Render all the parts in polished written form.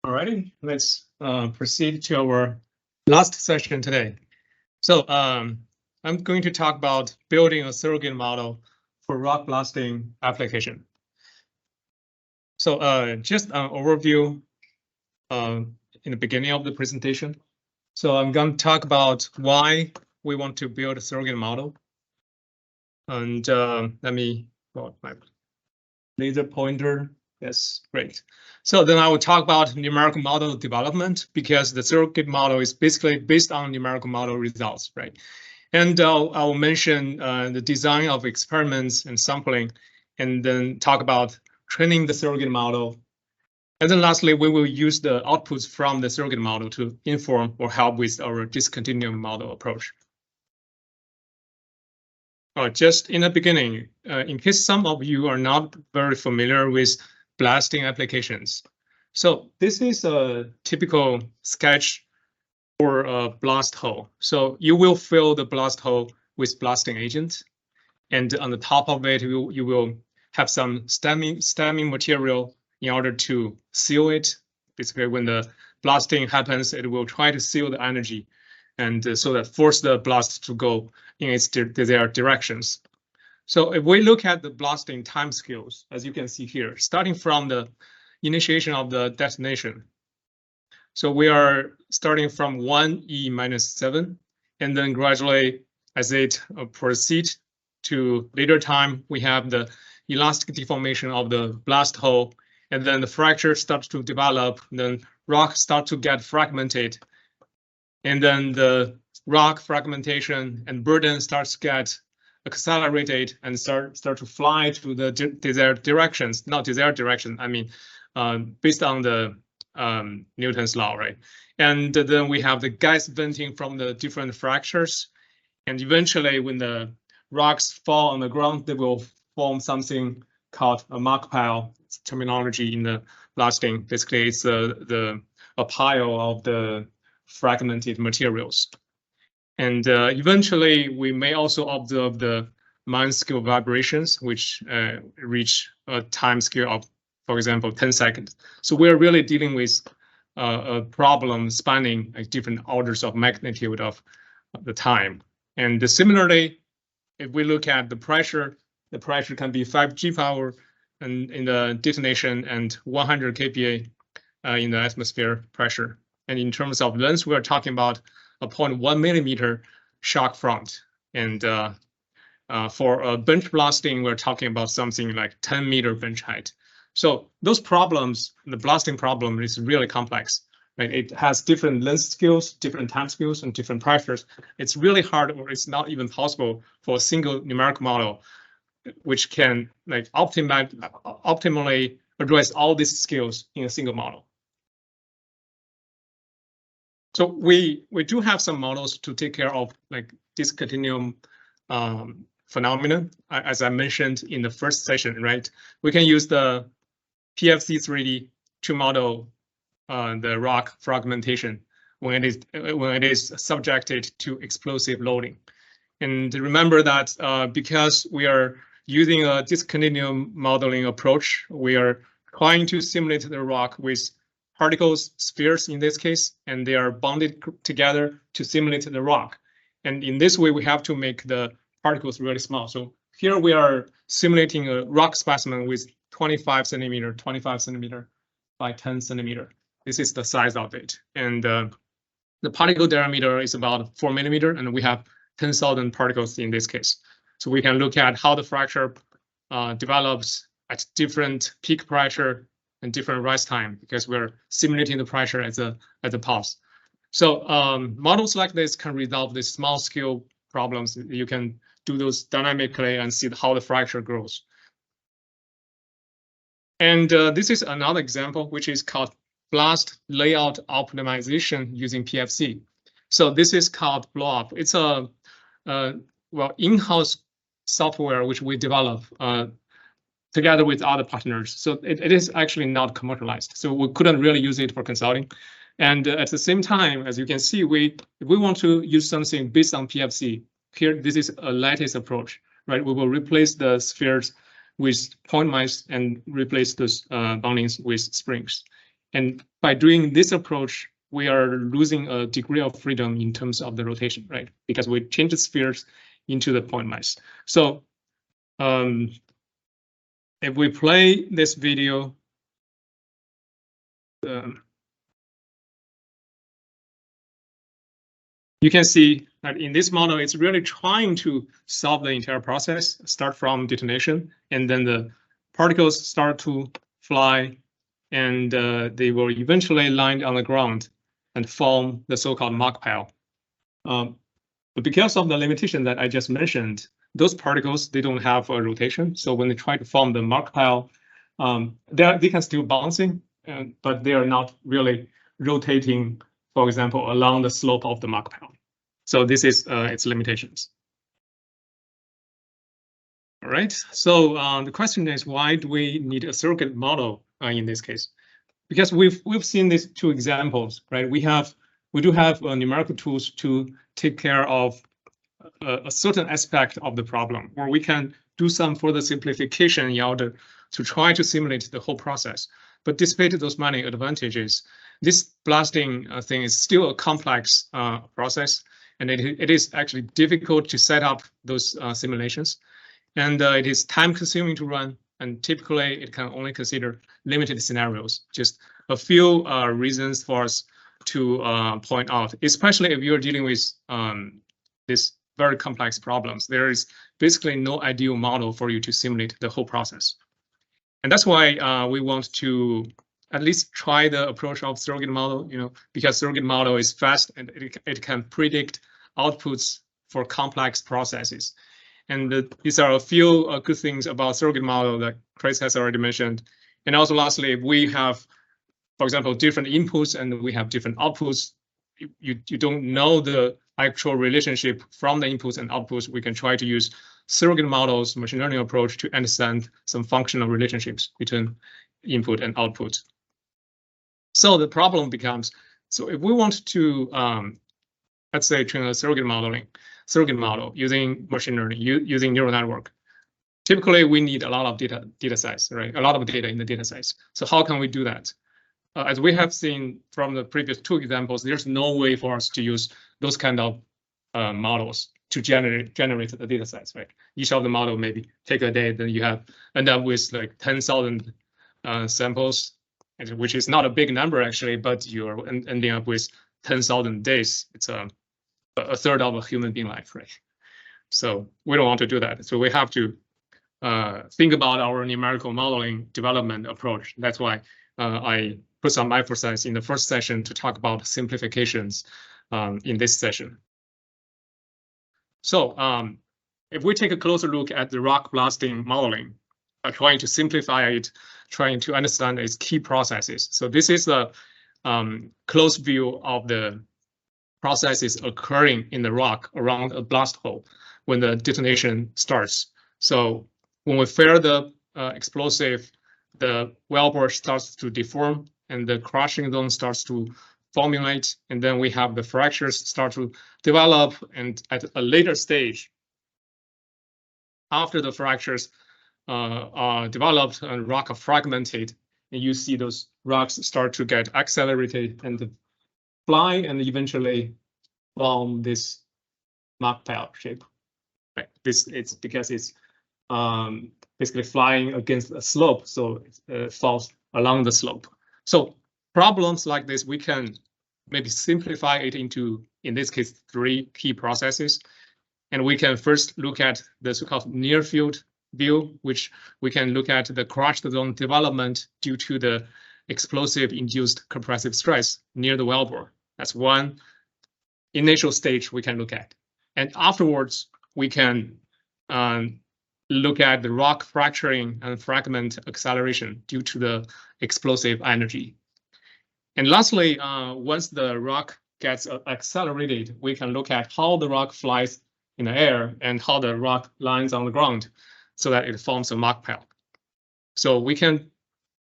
Alrighty, let's proceed to our last session today. So I'm going to talk about building a surrogate model for rock blasting application. So just an overview in the beginning of the presentation. So I'm going to talk about why we want to build a surrogate model. And let me go my laser pointer. Yes, great. So then I will talk about numerical model development because the surrogate model is basically based on numerical model results, right? And I'll mention the design of experiments and sampling, and then talk about training the surrogate model. And then lastly, we will use the outputs from the surrogate model to inform or help with our discontinuum model approach. Just in the beginning, in case some of you are not very familiar with blasting applications. So this is a typical sketch for a blast hole. So you will fill the blast hole with blasting agent. And on the top of it, you will have some stemming material in order to seal it. Basically, when the blasting happens, it will try to seal the energy and so that force the blast to go in its desired directions. So if we look at the blasting timescales, as you can see here, starting from the initiation of the destination. So we are starting from 1e minus 7, and then gradually as it proceeds to later time, we have the elastic deformation of the blast hole, and then the fracture starts to develop, then rock starts to get fragmented, and then the rock fragmentation and burden starts to get accelerated and start to fly to the desired directions. Not desired direction, I mean, based on the Newton's law, right? And then we have the gas venting from the different fractures. And eventually, when the rocks fall on the ground, they will form something called a mark pile. It's terminology in the blasting. Basically, it's a pile of the fragmented materials. And eventually, we may also observe the mine scale vibrations, which reach a time scale of, for example, 10 seconds. So we're really dealing with a problem spanning different orders of magnitude of the time. And similarly, if we look at the pressure can be 5 G power in the detonation and 100 kPa in the atmosphere pressure. And in terms of length, we are talking about a 0.1 millimeter shock front. And for a bench blasting, we're talking about something like 10 meter bench height. So those problems, the blasting problem is really complex, right? It has different length scales, different time scales, and different pressures. It's really hard, or it's not even possible for a single numerical model, which can like optimally address all these skills in a single model. So we do have some models to take care of like discontinuum phenomenon, as I mentioned in the first session, right? We can use the PFC 3D to model the rock fragmentation when it is subjected to explosive loading. And remember that because we are using a discontinuum modeling approach, we are trying to simulate the rock with particles, spheres in this case, and they are bonded together to simulate the rock. And in this way, we have to make the particles really small. So here we are simulating a rock specimen with 25 centimeter by 10 centimeter. This is the size of it. And the particle diameter is about 4 millimeter, and we have 10,000 particles in this case. So we can look at how the fracture develops at different peak pressure and different rise time, because we're simulating the pressure as a pulse. So models like this can resolve these small scale problems. You can do those dynamically and see how the fracture grows. And this is another example, which is called blast layout optimization using PFC. So this is called BlowUp. It's a well, in-house software which we develop together with other partners. So it is actually not commercialized. So we couldn't really use it for consulting. And at the same time, as you can see, if we want to use something based on PFC, here this is a lattice approach, right? We will replace the spheres with point mice and replace those bondings with springs. And by doing this approach, we are losing a degree of freedom in terms of the rotation, right? Because we change the spheres into the point mass. So if we play this video, you can see that in this model, it's really trying to solve the entire process, start from detonation, and then the particles start to fly, and they will eventually land on the ground and form the so-called mark pile. But because of the limitation that I just mentioned, those particles, they don't have a rotation. So when they try to form the mark pile, they can still bouncing, but they are not really rotating, for example, along the slope of the mark pile. So this is its limitations. All right, so the question is, why do we need a surrogate model in this case? Because we've seen these two examples, right? We do have numerical tools to take care of a certain aspect of the problem, or we can do some further simplification in order to try to simulate the whole process. But despite those many advantages, this blasting thing is still a complex process, and it is actually difficult to set up those simulations. And it is time consuming to run, and typically it can only consider limited scenarios. Just a few reasons for us to point out, especially if you're dealing with this very complex problems. There is basically no ideal model for you to simulate the whole process. And that's why we want to at least try the approach of surrogate model, because surrogate model is fast and it can predict outputs for complex processes. And these are a few good things about surrogate model that Chris has already mentioned. And also lastly, if we have, for example, different inputs and we have different outputs, you don't know the actual relationship from the inputs and outputs. We can try to use surrogate models, machine learning approach to understand some functional relationships between input and output. So the problem becomes, so if we want to, let's say, train a surrogate model using machine learning, using neural network, typically we need a lot of data sets, right? A lot of data in the data sets. So how can we do that? As we have seen from the previous two examples, there's no way for us to use those kind of models to generate the data sets, right? Each of the model maybe take a day, then you end up with like 10,000 samples, which is not a big number actually, but you're ending up with 10,000 days. It's a third of a human being life, right? So we don't want to do that. So we have to think about our numerical modeling development approach. That's why I put some emphasis in the first session to talk about simplifications in this session. So if we take a closer look at the rock blasting modeling, trying to simplify it, trying to understand its key processes. So this is a close view of the processes occurring in the rock around a blast hole when the detonation starts. So when we fire the explosive, the wellbore starts to deform and the crushing zone starts to formulate, and then we have the fractures start to develop, and at a later stage, after the fractures are developed and rock are fragmented, and you see those rocks start to get accelerated and fly and eventually form this mark pile shape. Right. It's because it's basically flying against a slope, so it falls along the slope. So problems like this, we can maybe simplify it into, in this case, 3 key processes. And we can first look at the so-called near field view, which we can look at the crushed zone development due to the explosive induced compressive stress near the wellbore. That's one initial stage we can look at. And afterwards, we can look at the rock fracturing and fragment acceleration due to the explosive energy. And lastly, once the rock gets accelerated, we can look at how the rock flies in the air and how the rock lands on the ground so that it forms a mark pile. So we can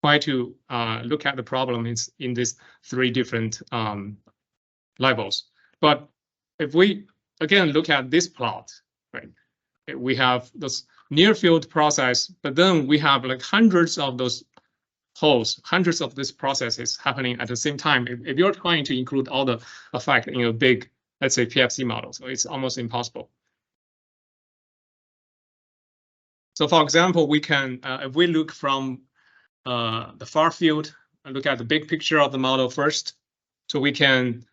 try to look at the problem in these 3 different levels. But if we, again, look at this plot, right, we have this near field process, but then we have like hundreds of those holes, hundreds of these processes happening at the same time. If you're trying to include all the effect in a big, let's say, PFC model, so it's almost impossible. So for example, we can, if we look from the far field and look at the big picture of the model first, so we can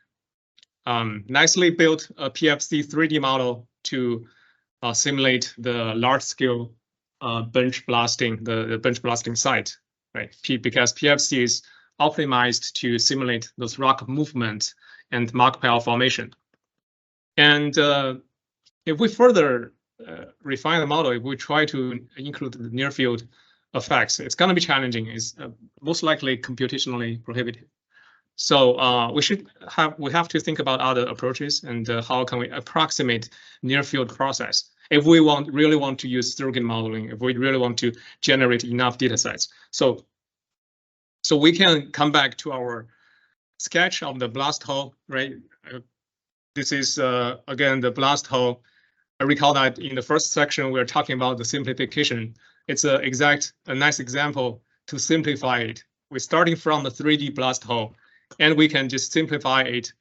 nicely build a PFC 3D model to simulate the large-scale bench blasting, the bench blasting site, right? Because PFC is optimized to simulate those rock movement and mark pile formation. And if we further refine the model, if we try to include the near field effects, it's going to be challenging. It's most likely computationally prohibitive. So we have to think about other approaches and how can we approximate near field process if we really want to use surrogate modeling, if we really want to generate enough data sets. So we can come back to our sketch of the blast hole, right? This is again the blast hole. I recall that in the first section we were talking about the simplification. It's a nice example to simplify it. We're starting from the 3D blast hole, and we can just simplify it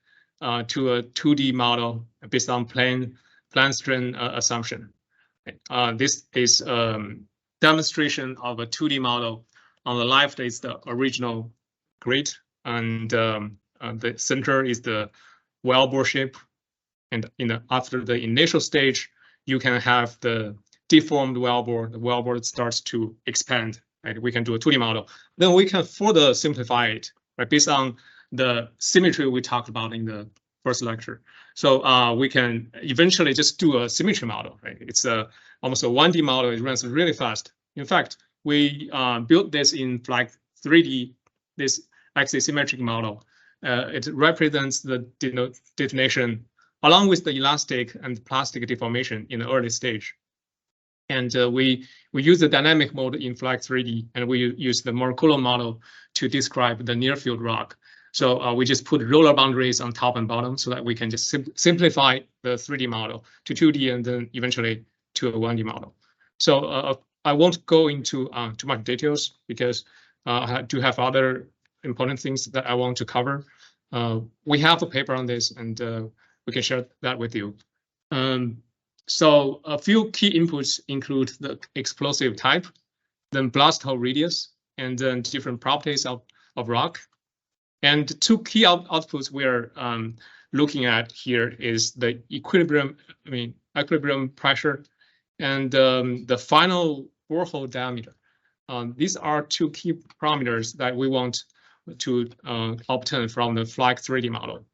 to a 2D model based on plane strain assumption. This is demonstration of a 2D model. On the left is the original grid, and the center is the wellbore shape. And after the initial stage, you can have the deformed wellbore. The wellbore starts to expand. Right? We can do a 2D model. Then we can further simplify it, right, based on the symmetry we talked about in the first lecture. So we can eventually just do a symmetry model. Right? It's almost a 1D model. It runs really fast. In fact, we built this in Flag 3D, this axisymmetric model. It represents the detonation along with the elastic and plastic deformation in the early stage. And we use the dynamic mode in Flag 3D, and we use the Molecular model to describe the near field rock. So we just put roller boundaries on top and bottom so that we can just simplify the 3D model to 2D and then eventually to a 1D model. So I won't go into too much details because I do have other important things that I want to cover. We have a paper on this, and we can share that with you. So a few key inputs include the explosive type, then blast hole radius, and then different properties of rock. And two key outputs we're looking at here is the equilibrium pressure and the final borehole diameter. These are two key parameters that we want to obtain from the Flag 3D model.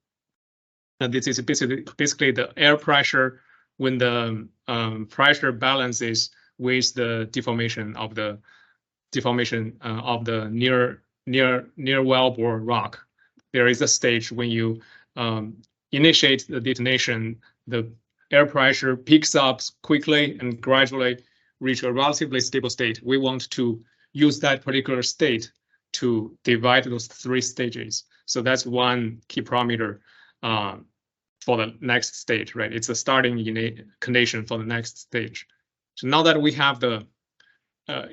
And this is basically the air pressure when the pressure balances with the deformation of the near wellbore rock. There is a stage when you initiate the detonation, the air pressure picks up quickly and gradually reach a relatively stable state. We want to use that particular state to divide those three stages. So that's one key parameter for the next stage, right? It's a starting condition for the next stage. So now that we have the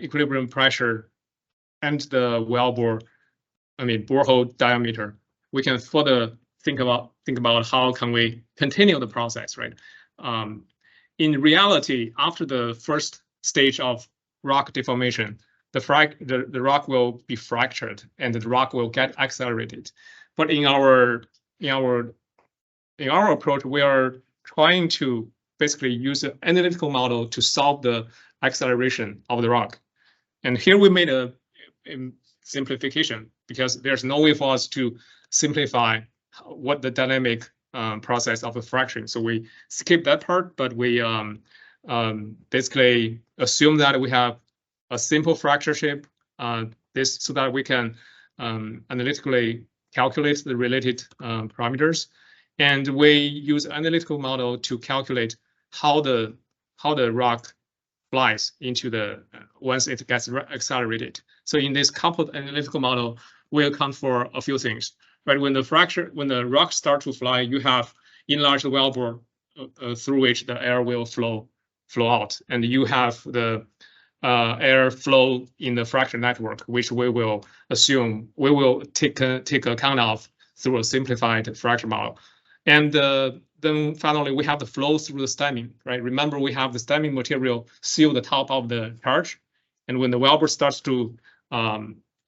equilibrium pressure and the borehole diameter, we can further think about how can we continue the process, right? In reality, after the first stage of rock deformation, the rock will be fractured and the rock will get accelerated. But in our approach, we are trying to basically use an analytical model to solve the acceleration of the rock. And here we made a simplification because there's no way for us to simplify what the dynamic process of the fracturing. So we skip that part, but we basically assume that we have a simple fracture shape, so that we can analytically calculate the related parameters. And we use analytical model to calculate how the rock flies into the once it gets accelerated. So in this coupled analytical model, we account for a few things. Right, when the rock starts to fly, you have enlarged wellbore through which the air will flow out, and you have the error flow in the fracture network, which we will assume we will take account of through a simplified fracture model. And then finally, we have the flow through the stemming, right? Remember, we have the stemming material seal the top of the charge. And when the welder starts to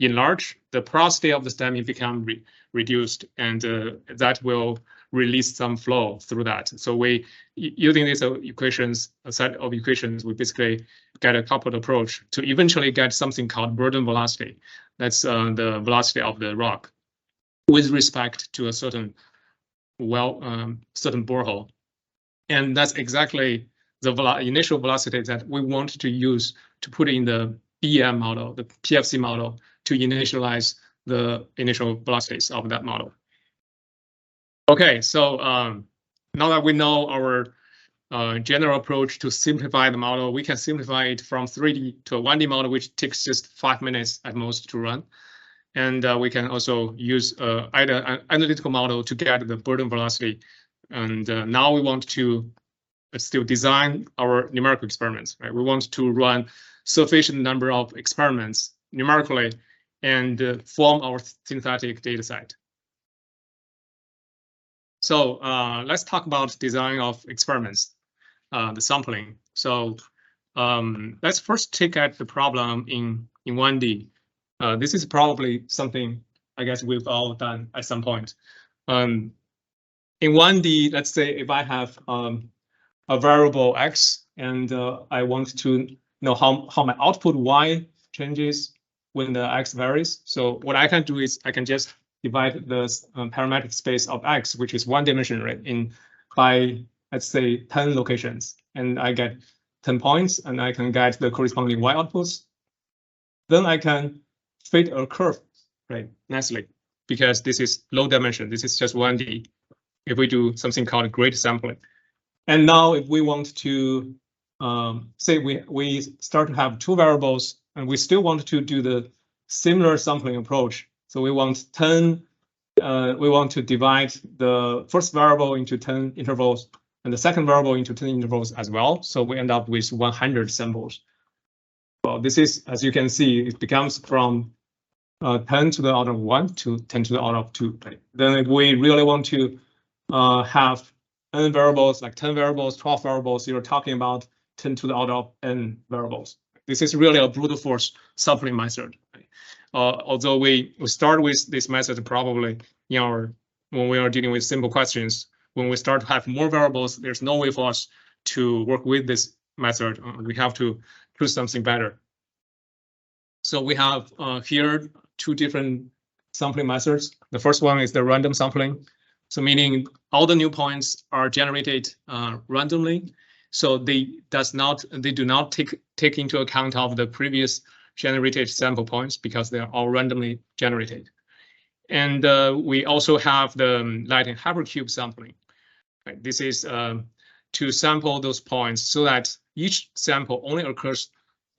enlarge, the porosity of the stemming become reduced, and that will release some flow through that. So we, using these equations, a set of equations, we basically get a coupled approach to eventually get something called burden velocity. That's the velocity of the rock with respect to a certain certain borehole. And that's exactly the initial velocity that we want to use to put in the BM model, the PFC model, to initialize the initial velocities of that model. Okay, so now that we know our general approach to simplify the model, we can simplify it from 3D to a 1D model, which takes just 5 minutes at most to run. And we can also use either an analytical model to get the burden velocity. And now we want to still design our numerical experiments, right? We want to run sufficient number of experiments numerically and form our synthetic data set. So let's talk about design of experiments, the sampling. So let's first take at the problem in 1D. This is probably something I guess we've all done at some point. In 1D, let's say if I have a variable x and I want to know how my output y changes when the x varies. So what I can do is I can just divide the parametric space of x, which is 1 dimension, right, by let's say 10 locations, and I get 10 points, and I can get the corresponding y outputs. Then I can fit a curve, right, nicely, because this is low dimension. This is just 1D. If we do something called grid sampling, and now if we want to say we start to have 2 variables, and we still want to do the similar sampling approach. So we want 10. We want to divide the first variable into 10 intervals and the second variable into 10 intervals as well. So we end up with 100 samples. Well, this is, as you can see, it becomes from 10 to the order of 1 to 10 to the order of 2. Right? Then if we really want to have n variables, like 10 variables, 12 variables, you're talking about 10 to the order of n variables. This is really a brute force sampling method. Right? Although we start with this method probably when we are dealing with simple questions, when we start to have more variables, there's no way for us to work with this method. We have to choose something better. So we have here 2 different sampling methods. The first one is the random sampling. So meaning all the new points are generated randomly. So they do not take into account of the previous generated sample points because they are all randomly generated. And we also have the Latin hypercube sampling. Right? This is to sample those points so that each sample only occurs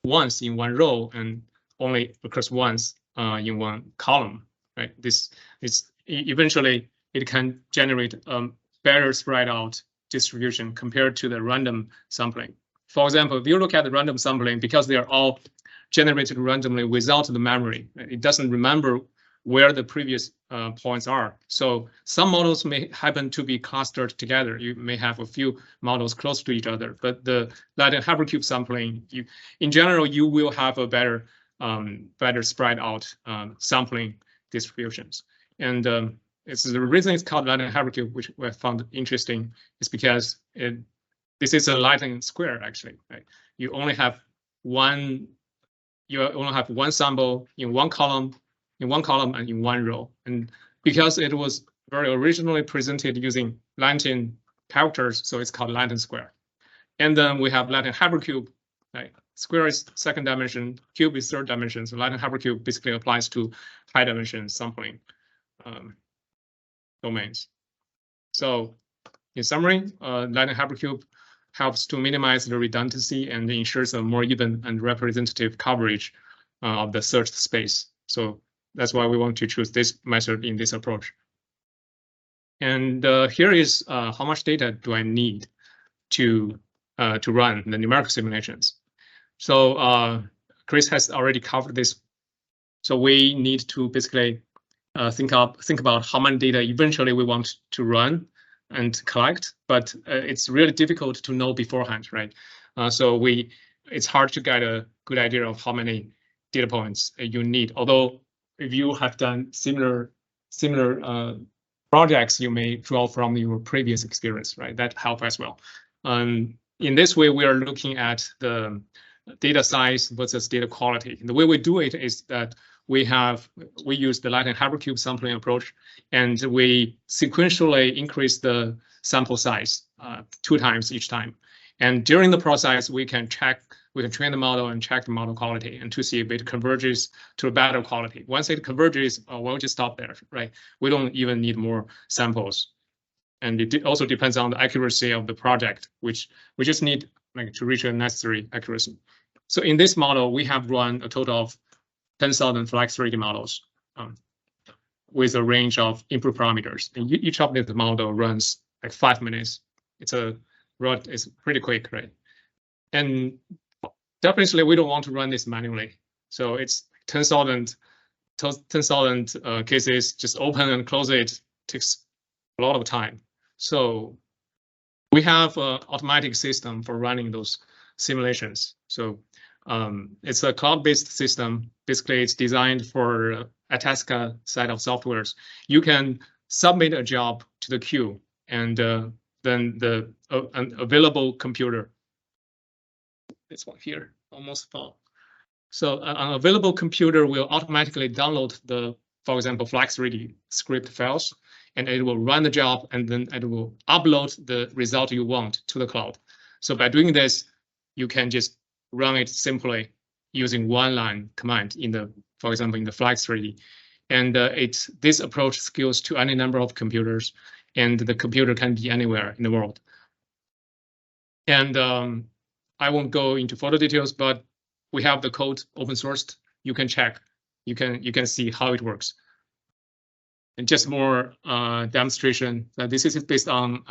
once in one row and only occurs once in one column. Right? This is eventually it can generate a better spread out distribution compared to the random sampling. For example, if you look at the random sampling, because they are all generated randomly without the memory, it doesn't remember where the previous points are. So some models may happen to be clustered together. You may have a few models close to each other, but the Latin hypercube sampling, in general, you will have a better spread out sampling distributions. And it's the reason it's called Latin hypercube, which we found interesting, is because this is a Latin square actually. Right? You only have one sample in one column, and in one row. And because it was very originally presented using Latin characters, so it's called Latin square. And then we have Latin hypercube. Right? Square is 2nd dimension, cube is 3rd dimension. So Latin hypercube basically applies to high dimension sampling domains. So in summary, Latin hypercube helps to minimize the redundancy and ensures a more even and representative coverage of the searched space. So that's why we want to choose this method in this approach. And here is how much data do I need to run the numerical simulations. So Chris has already covered this. So we need to basically think about how many data eventually we want to run and collect, but it's really difficult to know beforehand, right? So it's hard to get a good idea of how many data points you need. Although if you have done similar projects, you may draw from your previous experience, right? That help as well. In this way, we are looking at the data size versus data quality. And the way we do it is that we use the Latin hypercube sampling approach, and we sequentially increase the sample size 2 times each time. And during the process, we can train the model and check the model quality and to see if it converges to a better quality. Once it converges, we'll just stop there, right? We don't even need more samples. And it also depends on the accuracy of the project, which we just need to reach a necessary accuracy. So in this model, we have run a total of 10,000 flex 3D models with a range of input parameters. And each of the model runs like 5 minutes. It's pretty quick, right? And definitely we don't want to run this manually. So it's 10,000 cases, just open and close it takes a lot of time. So we have an automatic system for running those simulations. So it's a cloud-based system. Basically, it's designed for ITASCA side of softwares. You can submit a job to the queue, and then an available computer. This one here almost fell. So an available computer will automatically download the, for example, Flex3D script files, and it will run the job, and then it will upload the result you want to the cloud. So by doing this, you can just run it simply using one line command for example, in the Flex3D. And this approach scales to any number of computers, and the computer can be anywhere in the world. And I won't go into further details, but we have the code open sourced. You can check. You can see how it works. And just more demonstration that this is based on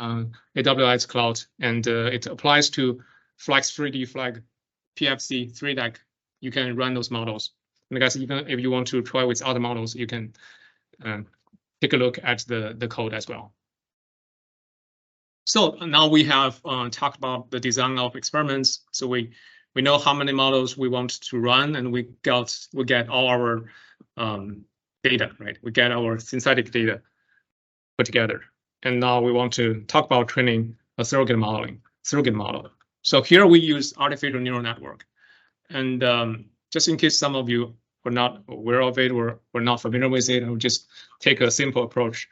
AWS Cloud, and it applies to Flex3D Flag PFC 3DEC. You can run those models. And I guess even if you want to try with other models, you can take a look at the code as well. So now we have talked about the design of experiments. So we know how many models we want to run, and we get all our data, right? We get our synthetic data put together. And now we want to talk about training a surrogate model. So here we use artificial neural network. And just in case some of you are not aware of it or were not familiar with it, I'll just take a simple approach.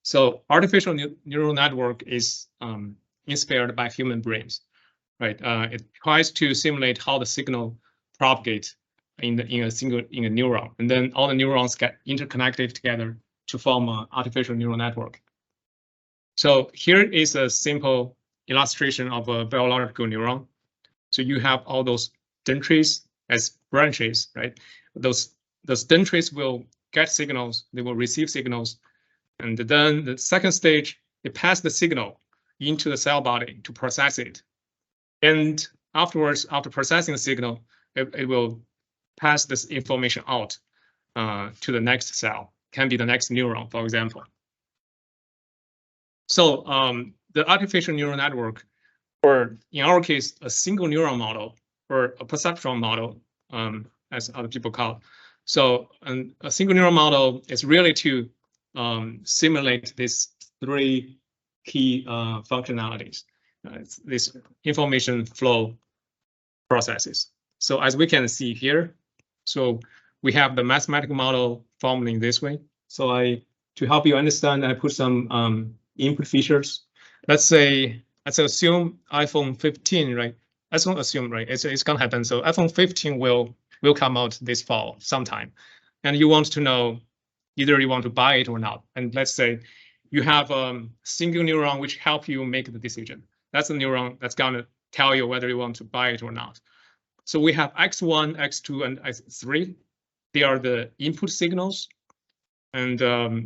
So artificial neural network is inspired by human brains, right? It tries to simulate how the signal propagates in a neuron, and then all the neurons get interconnected together to form an artificial neural network. So here is a simple illustration of a biological neuron. So you have all those dendrites as branches, right? Those dendrites will get signals, they will receive signals, and then the second stage, they pass the signal into the cell body to process it. And afterwards, after processing the signal, it will pass this information out to the next cell, can be the next neuron, for example. So the artificial neural network, or in our case, a single neuron model or a perceptual model, as other people call it. So a single neural model is really to simulate these 3 key functionalities, this information flow processes. So as we can see here, so we have the mathematical model formed in this way. So to help you understand, I put some input features. Let's assume iPhone 15, right? Let's not assume, right? It's gonna happen. So iPhone 15 will come out this fall sometime, and you want to know either you want to buy it or not. And let's say you have a single neuron which help you make the decision. That's the neuron that's gonna tell you whether you want to buy it or not. So we have X1, X2, and X3. They are the input signals, and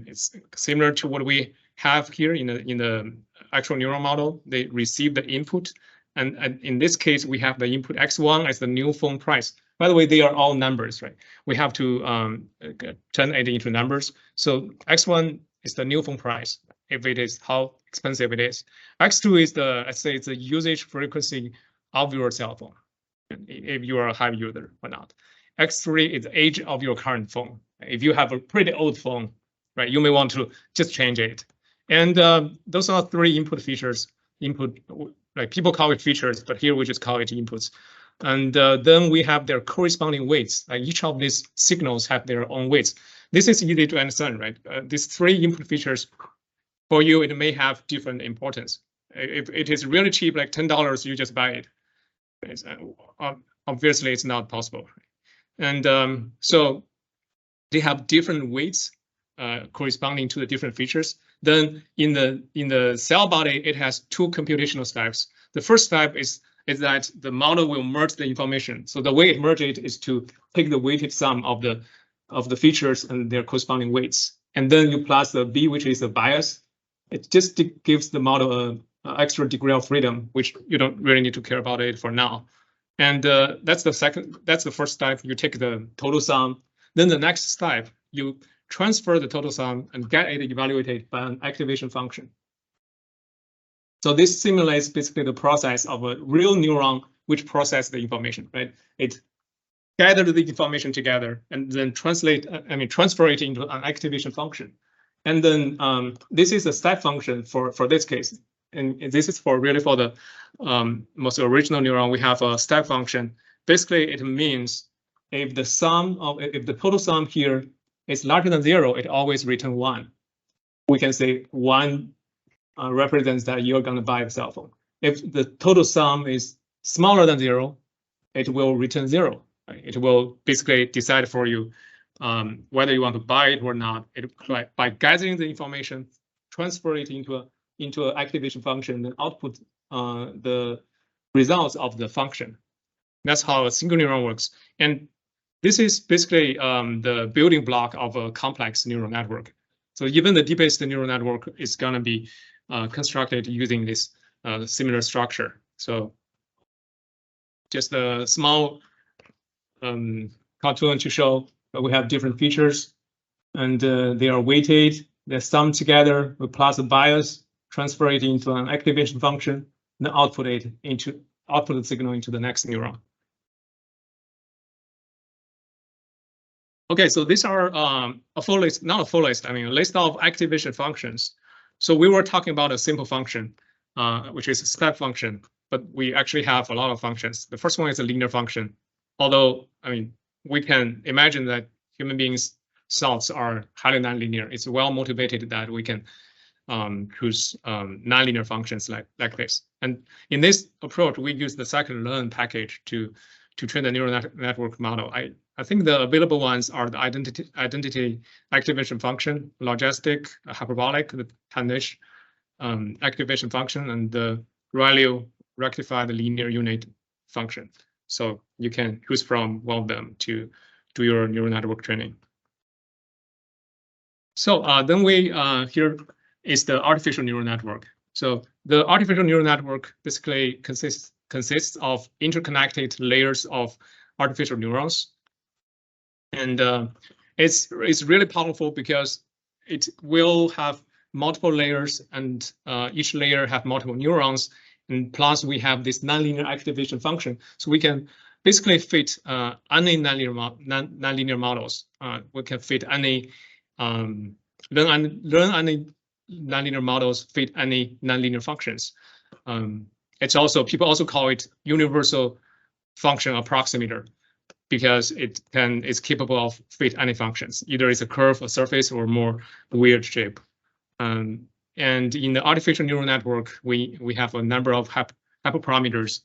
it's similar to what we have here in the actual neural model. They receive the input, And in this case, we have the input x1 as the new phone price. By the way, they are all numbers, right? We have to turn it into numbers. So x1 is the new phone price, if it is how expensive it is. X2 is the, let's say, it's the usage frequency of your cell phone, if you are a high user or not. X3 is the age of your current phone. If you have a pretty old phone, right, you may want to just change it. And those are three input features. Input, like people call it features, but here we just call it inputs. And then we have their corresponding weights. Each of these signals have their own weights. This is easy to understand, right? These three input features, for you, it may have different importance. If it is really cheap, like $10, you just buy it. Obviously, it's not possible. And so they have different weights corresponding to the different features. Then in the cell body, it has two computational steps. The first step is that the model will merge the information. So the way it merges it is to take the weighted sum of the features and their corresponding weights, and then you plus the B, which is the bias. It just gives the model an extra degree of freedom, which you don't really need to care about it for now. And that's the first step. You take the total sum. Then the next step, you transfer the total sum and get it evaluated by an activation function. So this simulates basically the process of a real neuron which processes the information, right? It gathers the information together and then transfer it into an activation function. And then this is a step function for this case. And this is really for the most original neuron. We have a step function. Basically, it means if the total sum here is larger than 0, it always returns 1. We can say 1 represents that you're going to buy a cell phone. If the total sum is smaller than 0, it will return 0. Right? It will basically decide for you whether you want to buy it or not. By gathering the information, transfer it into an activation function, and output the results of the function. That's how a single neuron works. And this is basically the building block of a complex neural network. So even the deepest neural network is going to be constructed using this similar structure. So just a small cartoon to show that we have different features, and they are weighted. They're summed together. We plus a bias, transfer it into an activation function, then output the signal into the next neuron. Okay, so these are a full list, not a full list, I mean a list of activation functions. So we were talking about a simple function, which is a step function, but we actually have a lot of functions. The first one is a linear function, although I mean we can imagine that human beings' thoughts are highly nonlinear. It's well motivated that we can choose nonlinear functions like this. And in this approach, we use the scikit-learn package to train the neural network model. I think the available ones are the identity activation function, logistic, hyperbolic, the Tanish activation function, and the ReLU rectified linear unit function. So you can choose from one of them to do your neural network training. So then here is the artificial neural network. So the artificial neural network basically consists of interconnected layers of artificial neurons. And it's really powerful because it will have multiple layers, and each layer have multiple neurons. And plus, we have this nonlinear activation function, so we can basically fit any nonlinear models. We can fit any learn any nonlinear models, fit any nonlinear functions. People also call it universal function approximator, because it's capable of fit any functions. Either it's a curve, a surface, or more weird shape. And in the artificial neural network, we have a number of hyperparameters.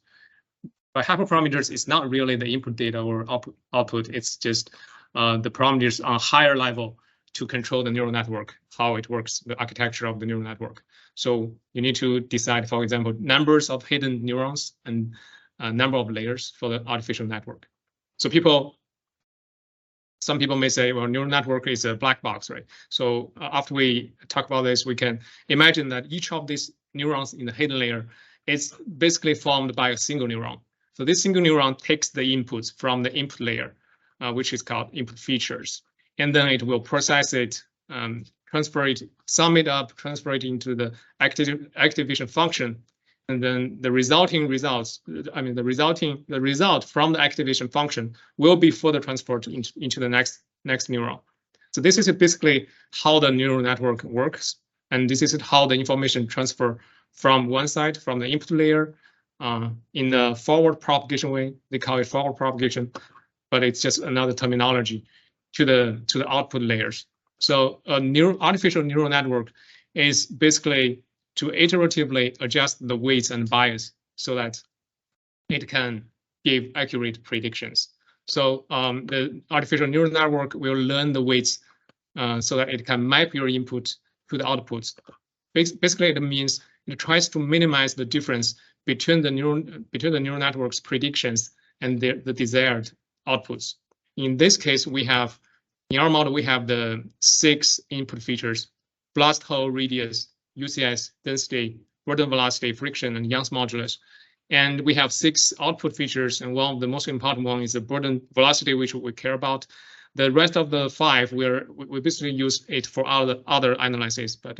But hyperparameters is not really the input data or output. It's just the parameters on a higher level to control the neural network, how it works, the architecture of the neural network. So you need to decide, for example, numbers of hidden neurons and number of layers for the artificial network. So some people may say, well, neural network is a black box, right? So after we talk about this, we can imagine that each of these neurons in the hidden layer it's basically formed by a single neuron. So this single neuron takes the inputs from the input layer, which is called input features, and then it will process it, transfer it, sum it up, transfer it into the activation function, and then the resulting results, the result from the activation function will be further transferred into the next neuron. So this is basically how the neural network works, and this is how the information transfer from one side, from the input layer, in the forward propagation way. They call it forward propagation, but it's just another terminology, to the output layers. So a artificial neural network is basically to iteratively adjust the weights and bias so that it can give accurate predictions. So the artificial neural network will learn the weights so that it can map your input to the outputs. Basically, it means it tries to minimize the difference between the neural network's predictions and the desired outputs. In this case, in our model, we have the 6 input features: blast hole radius, UCS, density, burden velocity, friction, and Young's modulus. And we have 6 output features, and one of the most important one is the burden velocity, which we care about. The rest of the 5, we basically use it for other analysis, but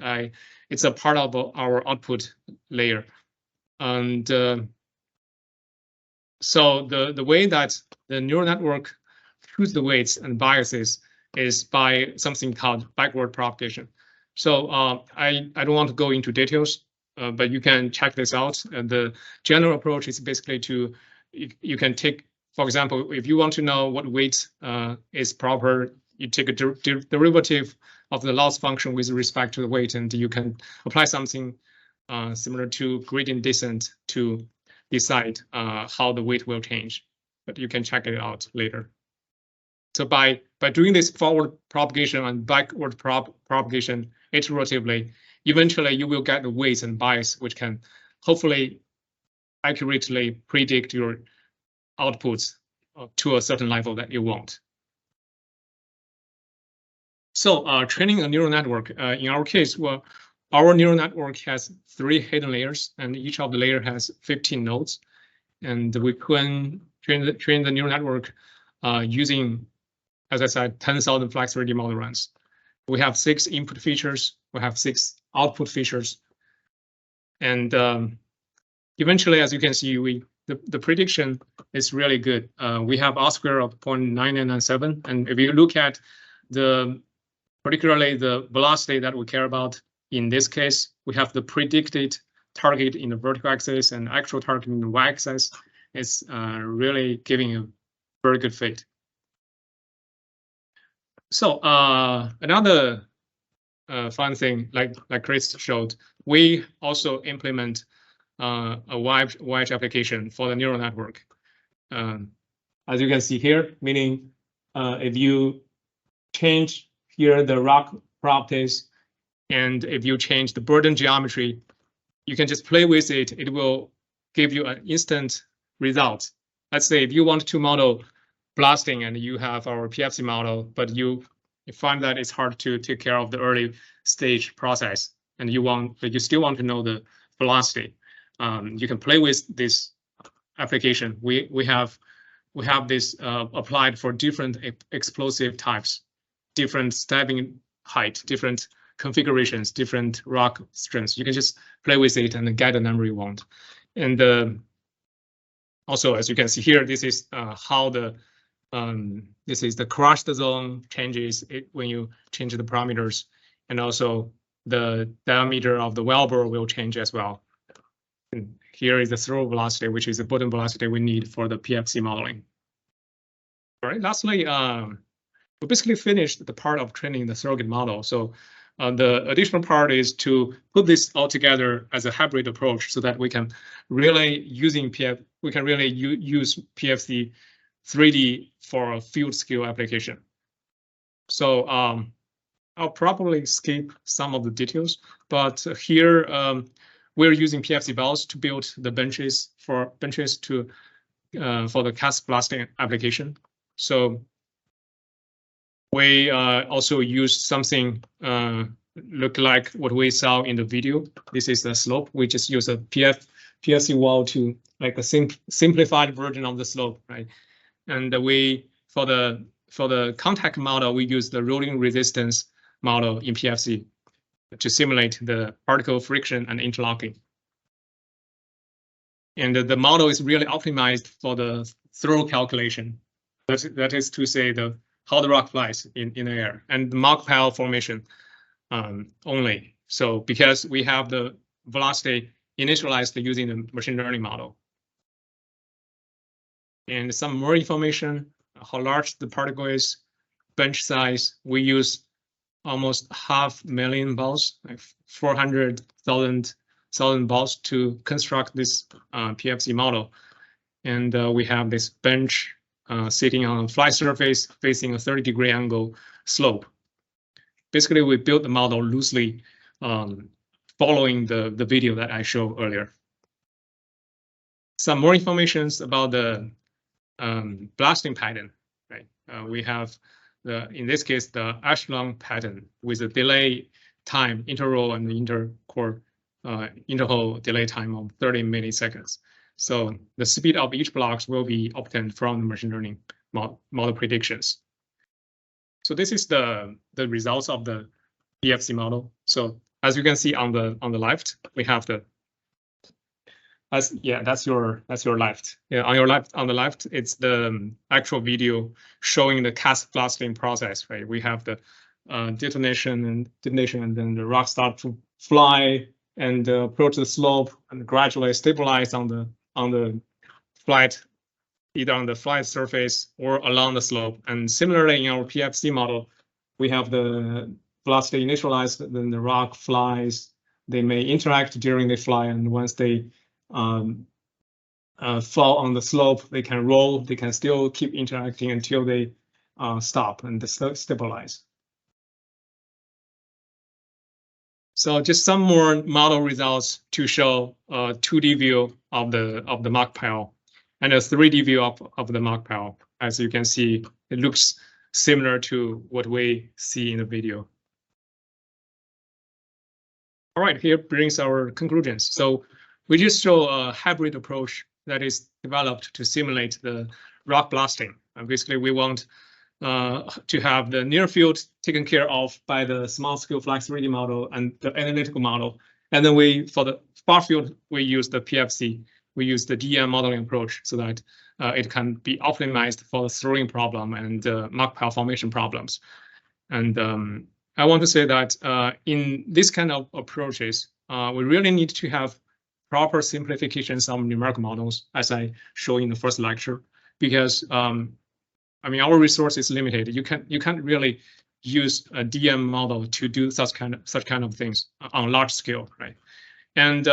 it's a part of our output layer. And so the way that the neural network chooses the weights and biases is by something called backward propagation. So I don't want to go into details, but you can check this out. And the general approach is basically you can take, for example, if you want to know what weight is proper, you take a derivative of the loss function with respect to the weight, and you can apply something similar to gradient descent to decide how the weight will change. But you can check it out later. So by doing this forward propagation and backward propagation iteratively, eventually you will get the weights and bias, which can hopefully accurately predict your outputs to a certain level that you want. So training a neural network, in our case, well, our neural network has 3 hidden layers, and each of the layer has 15 nodes. And we can train the neural network using, as I said, 10,000 flex 3D model runs. We have 6 input features. We have 6 output features. And eventually, as you can see, the prediction is really good. We have R-square of 0.9997. And if you look at particularly the velocity that we care about, in this case, we have the predicted target in the vertical axis and actual target in the y-axis. It's really giving a very good fit. So another fun thing, like Chris showed, we also implement a wide application for the neural network. As you can see here, meaning if you change here the rock properties, and if you change the burden geometry, you can just play with it. It will give you an instant result. Let's say if you want to model blasting and you have our PFC model, but you find that it's hard to take care of the early stage process, and you still want to know the velocity. You can play with this application. We have this applied for different explosive types, different stabbing height, different configurations, different rock strengths. You can just play with it and get the number you want. And also, as you can see here, this is how this is the crushed zone changes when you change the parameters, and also the diameter of the well bore will change as well. And here is the throw velocity, which is the burden velocity we need for the PFC modeling. All right, lastly, we basically finished the part of training the surrogate model. So the additional part is to put this all together as a hybrid approach so that we can really use PFC 3D for a field scale application. So I'll probably skip some of the details, but here we're using PFC bells to build the benches for the cast blasting application. So we also used something look like what we saw in the video. This is the slope. We just use a PFC wall to like a simplified version of the slope, right? And we for the contact model, we use the rolling resistance model in PFC to simulate the particle friction and interlocking. And the model is really optimized for the throw calculation. That is to say, how the rock flies in the air, and the mark pile formation only. So because we have the velocity initialized using the machine learning model. And some more information, how large the particle is, bench size. We use almost 500,000 balls, like 400,000 balls to construct this PFC model. And we have this bench sitting on a flat surface facing a 30-degree angle slope. Basically, we built the model loosely following the video that I showed earlier. Some more information about the blasting pattern, right? We have in this case, the echelon pattern with a delay time interrow and the interhole delay time of 30 milliseconds. So the speed of each block will be obtained from the machine learning model predictions. So this is the results of the PFC model. So as you can see on the left, we have that's your left. Yeah, on the left, it's the actual video showing the cast blasting process, right? We have the detonation, and then the rock start to fly and approach the slope and gradually stabilize on the flat, either on the flat surface or along the slope. And similarly, in our PFC model, we have the velocity initialized, then the rock flies. They may interact during the fly, and once they fall on the slope, they can roll. They can still keep interacting until they stop and stabilize. So just some more model results to show a 2D view of the mark pile and a 3D view of the mark pile. As you can see, it looks similar to what we see in the video. All right, here brings our conclusions. So we just show a hybrid approach that is developed to simulate the rock blasting. And basically, we want to have the near field taken care of by the small scale flex 3D model and the analytical model. And then for the far field, we use the PFC. We use the DM modeling approach so that it can be optimized for the throwing problem and mark pile formation problems. And I want to say that in this kind of approaches, we really need to have proper simplifications of numerical models, as I showed in the first lecture, because I mean, our resource is limited. You can't really use a DM model to do such kind of things on large scale, right? And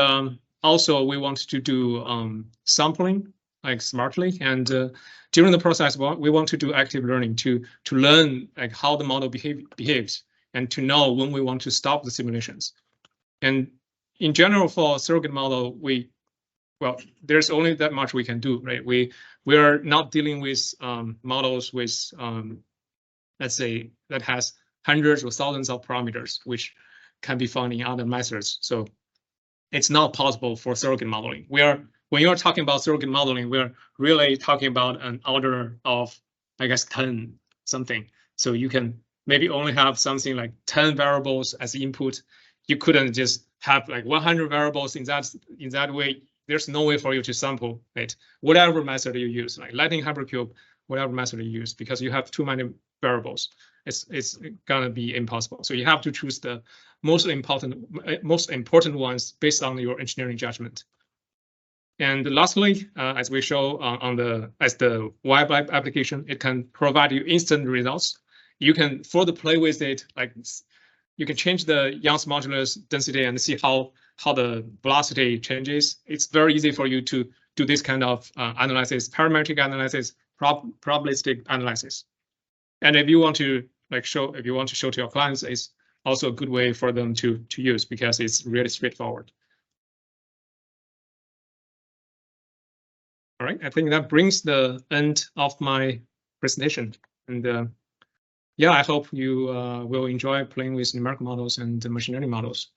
also, we want to do sampling like smartly, and during the process, we want to do active learning to learn like how the model behaves, and to know when we want to stop the simulations. And in general, for a surrogate model, there's only that much we can do, right? We are not dealing with models with, let's say, that has hundreds or thousands of parameters, which can be found in other methods. So it's not possible for surrogate modeling. When you're talking about surrogate modeling, we're really talking about an order of, I guess, 10 something. So you can maybe only have something like 10 variables as input. You couldn't just have like 100 variables in that way. There's no way for you to sample it, whatever method you use, like Lightning Hypercube, whatever method you use, because you have too many variables. It's gonna be impossible. So you have to choose the most important ones based on your engineering judgment. And lastly, as we show as the web application, it can provide you instant results. You can further play with it, like you can change the Young's modulus density and see how the velocity changes. It's very easy for you to do this kind of analysis, parametric analysis, probabilistic analysis. And if you want to show to your clients, it's also a good way for them to use, because it's really straightforward. All right, I think that brings the end of my presentation. And yeah, I hope you will enjoy playing with numerical models and machine learning models.